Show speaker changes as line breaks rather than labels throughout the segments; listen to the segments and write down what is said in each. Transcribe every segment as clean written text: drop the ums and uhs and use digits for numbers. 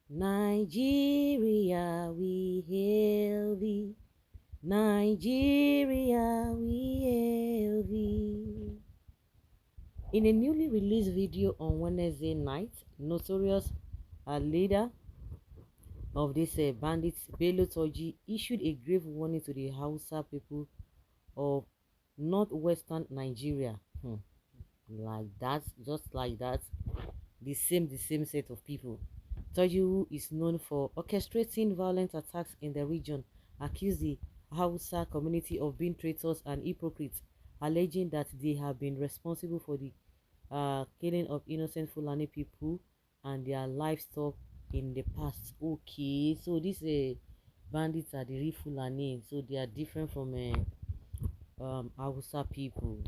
Nigeria, we hail thee. Nigeria, we hail thee. In a newly released video on Wednesday night, notorious leader of this bandits, BELLO TURJI, issued a grave warning to the Hausa people of northwestern Nigeria. Like that, just like that, the same set of people. TURJI, who is known for orchestrating violent attacks in the region, accused the Hausa community of being traitors and hypocrites, alleging that they have been responsible for the killing of innocent Fulani people and their livestock in the past. Okay, so these bandits are the real Fulani, so they are different from Hausa people.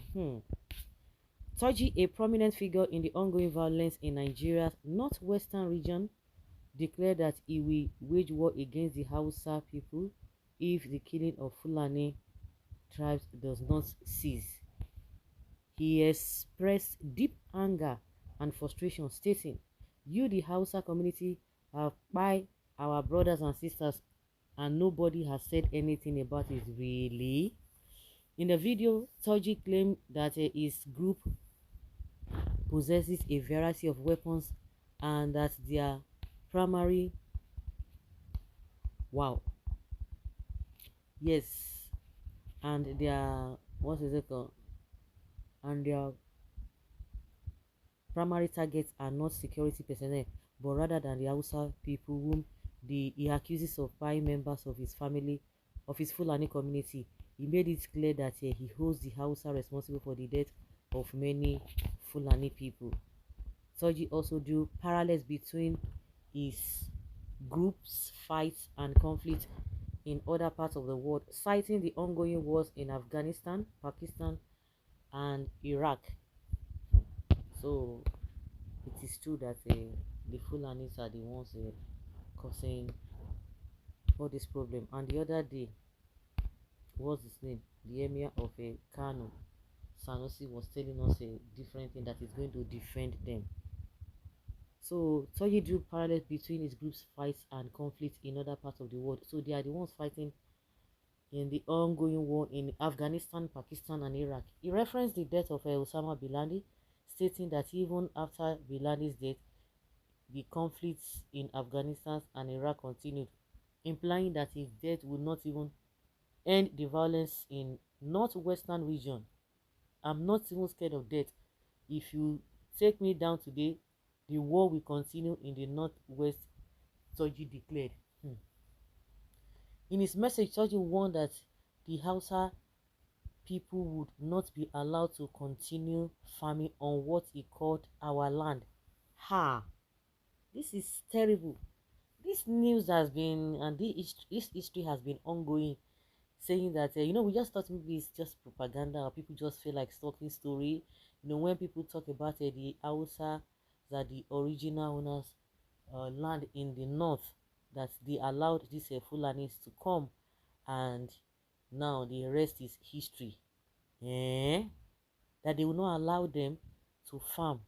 TURJI, a prominent figure in the ongoing violence in Nigeria's northwestern region, declared that he will wage war against the Hausa people if the killing of Fulani tribes does not cease. He expressed deep anger and frustration, stating, "You, the Hausa community, have by our brothers and sisters, and nobody has said anything about it." Really? In the video, TURJI claimed that his group possesses a variety of weapons and that their primary wow yes and their what is it called and their primary targets are not security personnel but rather than the Hausa people whom he accuses of buying members of his family of his Fulani community. He made it clear that he holds the Hausa responsible for the death of many Fulani people. TURJI also drew parallels between his group's fights and conflict in other parts of the world, citing the ongoing wars in Afghanistan, Pakistan, and Iraq. So it is true that the Fulanis are the ones causing all this problem. And the other day, what's his name? The emir of Kano, Sanusi, was telling us a different thing, that is going to defend them. So TURJI drew parallels between his group's fights and conflicts in other parts of the world. So they are the ones fighting in the ongoing war in Afghanistan, Pakistan, and Iraq. He referenced the death of Osama bin Laden, stating that even after bin Laden's death, the conflicts in Afghanistan and Iraq continued, implying that his death would not even end the violence in northwestern region. I'm not even scared of death. If you take me down today, the war will continue in the northwest, TURJI declared. In his message, TURJI warned that the Hausa people would not be allowed to continue farming on what he called our land. This is terrible. This news has been, and this history has been ongoing, saying that we just thought maybe it's just propaganda, or people just feel like talking story. When people talk about the Hausa, that the original owners land in the north, that they allowed these Fulanis to come, and now the rest is history. That they will not allow them to farm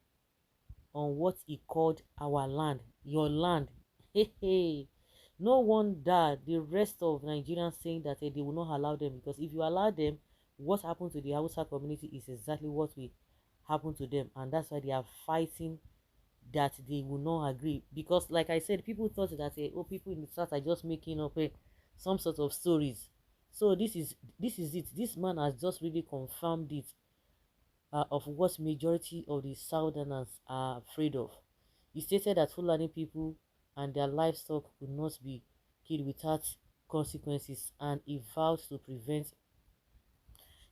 on what he called our land, your land. Hey. No wonder the rest of Nigerians saying that they will not allow them, because if you allow them, what happened to the Hausa community is exactly what will happen to them, and that's why they are fighting, that they will not agree. Because like I said, people thought that people in the south are just making up some sort of stories. So this is it. This man has just really confirmed it, of what majority of the southerners are afraid of. He stated that Fulani people and their livestock would not be killed without consequences, and he vowed to prevent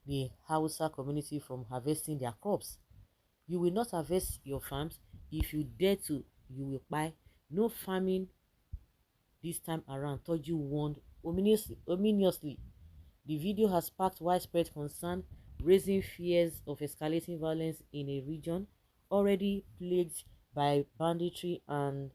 the Hausa community from harvesting their crops. You will not harvest your farms. If you dare to, you will buy. No farming this time around, TURJI warned ominously. The video has sparked widespread concern, raising fears of escalating violence in a region already plagued by banditry and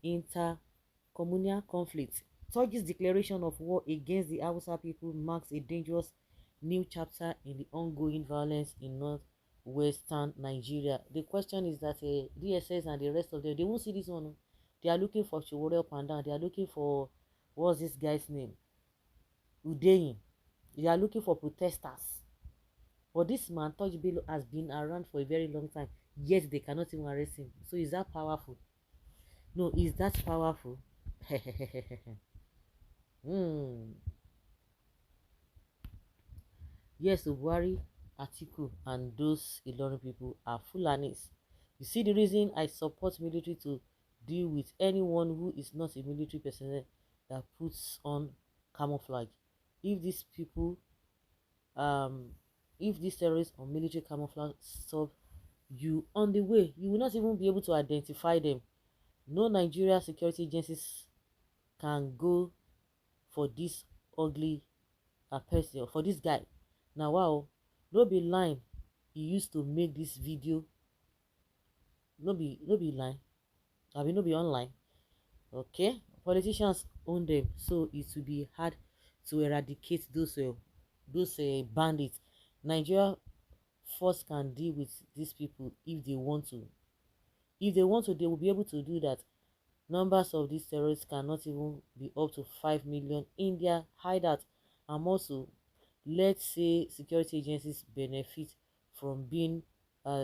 intercommunal conflict. TURJI's declaration of war against the Hausa people marks a dangerous new chapter in the ongoing violence in northwestern Nigeria. The question is that DSS and the rest of them, they won't see this one. They are looking for Chiwore up and down. They are looking for, what's this guy's name? Udeyin. They are looking for protesters. But this man, TURJI BELLO, has been around for a very long time, yet they cannot even arrest him. So is that powerful? No, is that powerful? hmm. Yes, Buhari, Atiku, and those Ilorin people are Fulanis. You see the reason I support military to deal with anyone who is not a military personnel that puts on camouflage. If these people, um, if these terrorists or military camouflage stop you on the way, you will not even be able to identify them. No Nigeria security agencies can go for this ugly person, for this guy. Now wow, no be line he used to make this video, no be line, I mean no be online. Okay, politicians own them, so it will be hard to eradicate those bandits. Nigeria force can deal with these people if they want to. If they want to, they will be able to do that. Numbers of these terrorists cannot even be up to 5 million in their hideout. And also, let's say security agencies benefit from being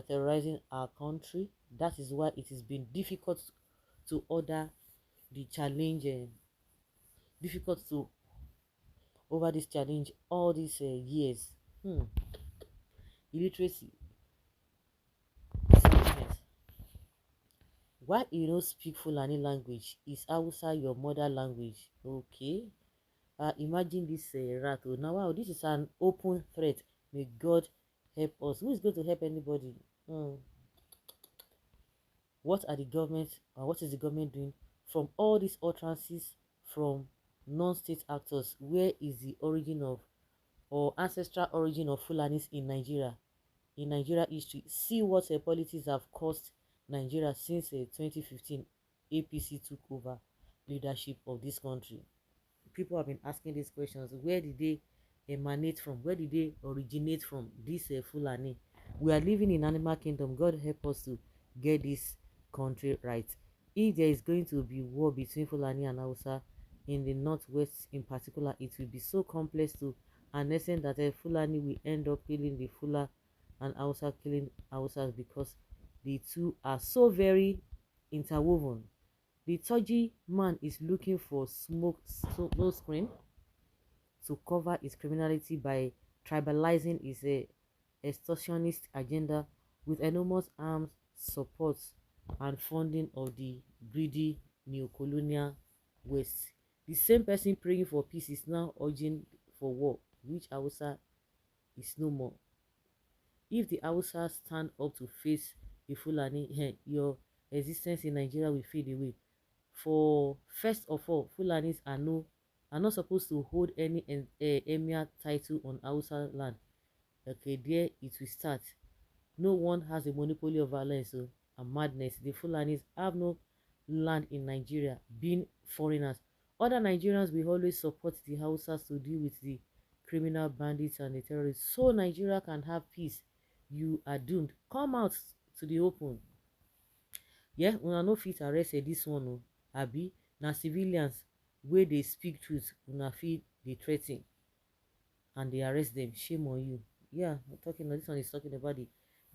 terrorizing our country. That is why it has been difficult to order the challenge, difficult to over this challenge all these years. Illiteracy, something else. Why you don't speak Fulani language? Is Hausa your mother language? Okay. Imagine this rat. Oh, now wow, this is an open threat. May God help us. Who is going to help anybody? What are the government, what is the government doing from all these utterances from non-state actors? Where is the origin of or ancestral origin of Fulanis in Nigeria? In Nigeria history, see what politics have cost Nigeria since 2015 APC took over leadership of this country. People have been asking these questions. Where did they emanate from? Where did they originate from? This Fulani. We are living in animal kingdom. God help us to get this country right. If there is going to be war between Fulani and Hausa in the northwest in particular, it will be so complex to an extent that Fulani will end up killing the Fula and Hausa killing Hausas because the two are so very interwoven. The TURJI man is looking for smoke screen to cover his criminality by tribalizing his extortionist agenda with enormous arms support and funding of the greedy neo-colonial West. The same person praying for peace is now urging for war, which Hausa is no more. If the Hausa stand up to face the Fulani, your existence in Nigeria will fade away. For first of all, Fulanis are not supposed to hold any emir title on Hausa land. Okay, there it will start. No one has a monopoly of violence and madness. The Fulanis have no land in Nigeria, being foreigners. Other Nigerians will always support the Hausas to deal with the criminal bandits and the terrorists, so Nigeria can have peace. You are doomed. Come out to the open. Yeah, una no fit arrest this one o. Abi na civilians wey dey speak truth una fit dey threa ten and dey arrest them. Shame on you. Yeah, this one is talking about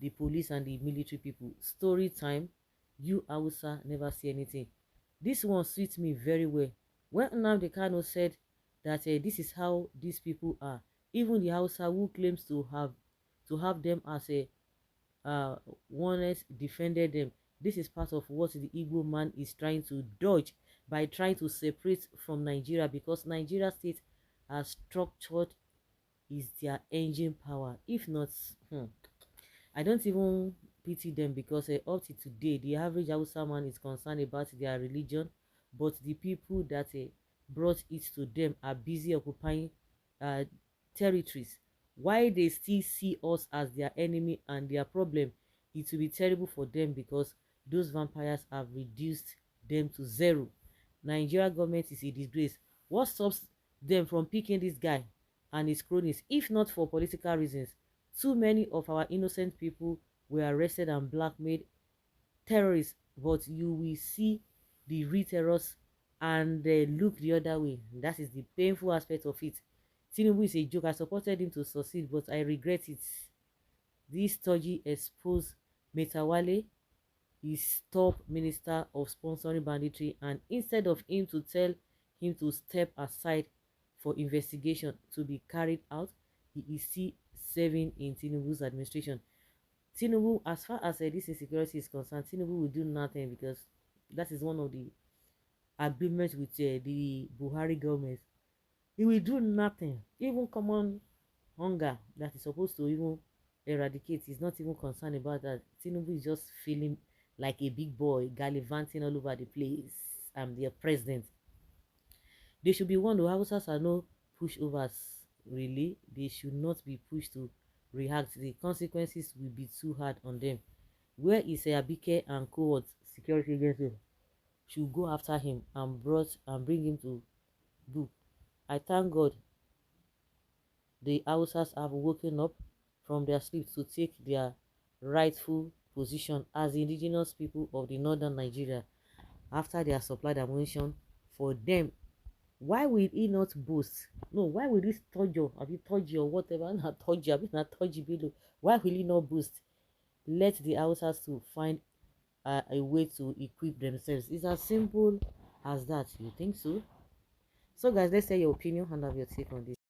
the police and the military people. Story time. You Hausa never see anything. This one suits me very well. When Nnamdi Kanu said that this is how these people are, even the Hausa who claims to have them as a oneness defended them. This is part of what the Igbo man is trying to dodge by trying to separate from Nigeria, because Nigeria state as structured is their engine power. If not, I don't even pity them, because up to today, the average Hausa man is concerned about their religion, but the people that brought it to them are busy occupying territories. Why they still see us as their enemy and their problem, it will be terrible for them, because those vampires have reduced them to zero. Nigeria government is a disgrace. What stops them from picking this guy and his cronies, if not for political reasons? Too many of our innocent people were arrested and blackmailed terrorists, but you will see the real terrors and look the other way. That is the painful aspect of it. Tinubu is a joke. I supported him to succeed, but I regret it. This TURJI exposed Metawale, his top minister of sponsoring banditry, and instead of him to tell him to step aside for investigation to be carried out, he is still serving in Tinubu's administration. Tinubu, as far as this insecurity is concerned, Tinubu will do nothing because that is one of the agreements with the Buhari government. He will do nothing. Even common hunger that is supposed to even eradicate, he's not even concerned about that. Tinubu is just feeling like a big boy gallivanting all over the place. I'm their president. They should be warned. The Hausas are no pushovers, really. They should not be pushed to react. The consequences will be too hard on them. Where is Abike and cohort security agency should go after him and bring him to book. I thank God the Hausas have woken up from their sleep to take their rightful position as the indigenous people of the northern Nigeria after they have supplied ammunition for them. Why will he not boast? No, why will this TURJI, TURJI or whatever, not TURJI, not TURJI BELLO, why will he not boast? Let the Hausas to find a way to equip themselves. It's as simple as that. You think so? So guys, let's say your opinion and have your take on this.